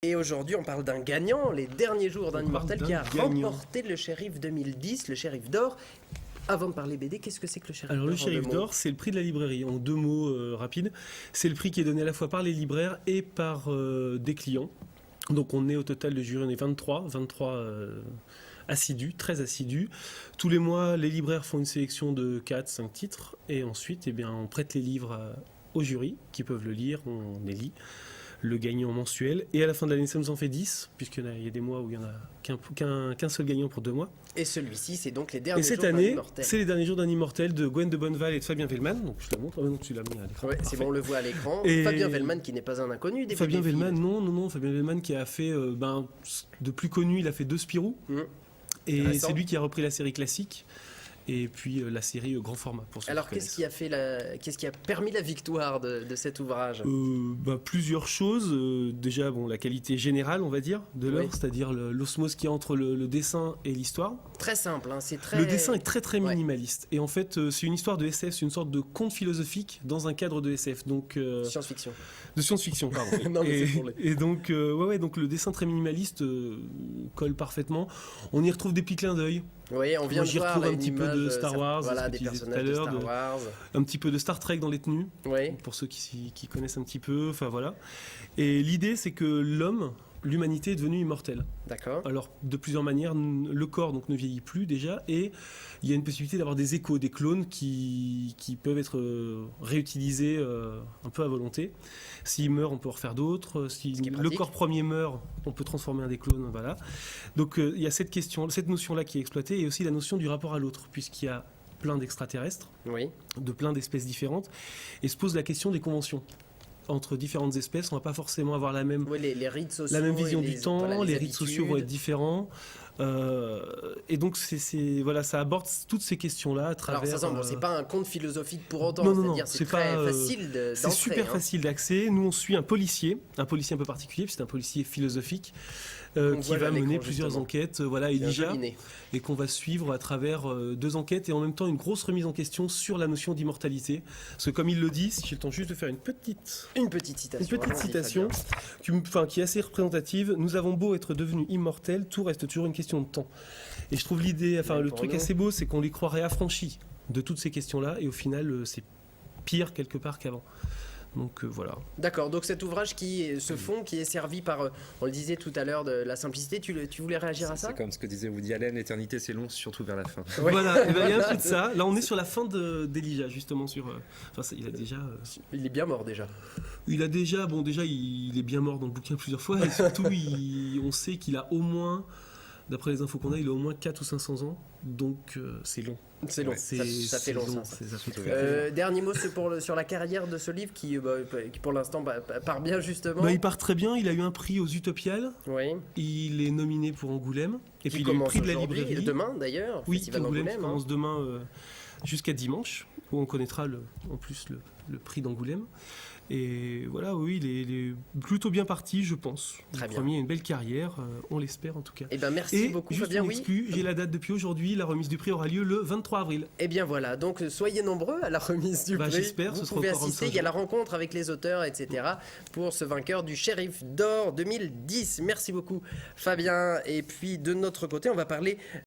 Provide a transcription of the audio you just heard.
Et aujourd'hui, on parle d'un gagnant, les derniers jours d'un immortel qui a gagnant. remporté le Shérif 2010, le Shérif d'or. Avant de parler BD, qu'est-ce que c'est que le Shérif d'or? Alors le Shérif d'or, c'est le prix de la librairie. En 2 mots rapides, c'est le prix qui est donné à la fois par les libraires et par des clients. Donc on est au total de jury, on est 23 assidus, très assidus. Tous les mois, les libraires font une sélection de 4-5 titres et ensuite on prête les livres au jury qui peuvent le lire, on les lit. Le gagnant mensuel. Et à la fin de l'année, ça nous en fait 10, puisqu'il y a des mois où il n'y en a qu'un seul gagnant pour 2 mois. Et celui-ci, c'est donc les derniers et cette jours d'un année, immortel. c'est les derniers jours d'un immortel de Gwen de Bonneval et de Fabien Vellman. Donc je te la montre. Ah, non, tu l'as mis à l'écran. Ouais, c'est bon, on le voit à l'écran. Et Fabien Vellman, qui n'est pas un inconnu des Fabien BD Vellman, non. Fabien Vellman qui a fait, de plus connu, il a fait 2 Spirou. Et Intéressant. c'est lui qui a repris la série classique. Et puis la série grand format pour ceux Alors, qui qu'est-ce connaissent. qui a permis la victoire de cet ouvrage? Plusieurs choses. Déjà, la qualité générale, on va dire, de l'œuvre, c'est-à-dire l'osmose qu'il y a entre le dessin et l'histoire. Très simple, hein, c'est très... Le dessin est très très Ouais. minimaliste. Et en fait, c'est une histoire de SF, c'est une sorte de conte philosophique dans un cadre de SF. Donc, Science-fiction. de science-fiction, pardon. Non, mais et, c'est pour les- et donc, donc le dessin très minimaliste colle parfaitement. On y retrouve des petits clins d'œil. Oui, on vient Moi, de j'y voir retrouve là, un une petit peu de image, Star Wars, voilà, ce que des tu disais tout à personnages de l'heure, Star Wars. un petit peu de Star Trek dans les tenues. Oui. Pour ceux qui connaissent un petit peu, enfin voilà. Et l'idée, c'est que l'humanité est devenue immortelle. D'accord. Alors, de plusieurs manières, le corps donc ne vieillit plus déjà, et il y a une possibilité d'avoir des échos, des clones qui peuvent être réutilisés un peu à volonté. S'ils meurent, on peut en refaire d'autres. Si Ce qui est le pratique. corps premier meurt, on peut transformer un des clones, voilà. Donc, il y a cette notion-là qui est exploitée, et aussi la notion du rapport à l'autre, puisqu'il y a plein d'extraterrestres, Oui. de plein d'espèces différentes, et se pose la question des conventions. Entre différentes espèces, on va pas forcément avoir la même Oui, les rites sociaux. la même vision et du temps, voilà, les rites sociaux vont être habitudes. différents. Et donc, ça aborde toutes ces questions-là à travers... Alors, ça semble, c'est pas un conte philosophique pour autant, Non, c'est-à-dire c'est très facile c'est d'entrer. super facile d'accès. Nous, on suit un policier un peu particulier, puis c'est un policier philosophique On qui voit va à l'écran, mener plusieurs justement. enquêtes, Il y a un Elijah, joli nez. et qu'on va suivre à travers 2 enquêtes et en même temps une grosse remise en question sur la notion d'immortalité. Parce que comme il le dit, si j'ai le temps juste de faire une petite citation. Allons-y, citation qui est assez représentative. Nous avons beau être devenus immortels, tout reste toujours une question de temps. Et je trouve l'idée, Même le pour truc nous. assez beau, c'est qu'on les croirait affranchis de toutes ces questions-là, et au final, c'est pire quelque part qu'avant. Donc voilà. D'accord, donc cet ouvrage qui est servi par, on le disait tout à l'heure, de la simplicité, tu voulais réagir à ça? C'est comme ce que disait Woody Allen, l'éternité c'est long, surtout vers la fin. Ouais. Voilà, et il y a un peu de ça. Là, on est sur la fin d'Elijah, justement. Il a déjà. Il est bien mort déjà. Il est bien mort dans le bouquin plusieurs fois, et surtout, on sait qu'il a au moins. D'après les infos qu'on a, il a au moins 400 ou 500 ans, donc c'est long. C'est long, Ouais, ça fait long ça. Ça fait très long. Dernier mot sur la carrière de ce livre qui pour l'instant part bien justement. Il part très bien, il a eu un prix aux Utopiales, Oui. il est nominé pour Angoulême, et Qui puis il a eu le commence prix de la aujourd'hui, librairie. demain d'ailleurs. Oui, Festival Angoulême qui d'Angoulême, hein. commence demain jusqu'à dimanche, où on connaîtra en plus le prix d'Angoulême. Et voilà, oui, il est plutôt bien parti, je pense. Très Le bien. premier a une belle carrière, on l'espère en tout cas. Eh bien merci Et beaucoup juste Fabien, une oui. exclue, j'ai la date depuis aujourd'hui, la remise du prix aura lieu le 23 avril. Eh bien voilà, donc soyez nombreux à la remise du prix. J'espère, Vous ce sera pouvez encore assister, 25 il y a la jours. rencontre avec les auteurs, etc. pour ce vainqueur du Shérif d'or 2010. Merci beaucoup Fabien. Et puis de notre côté, on va parler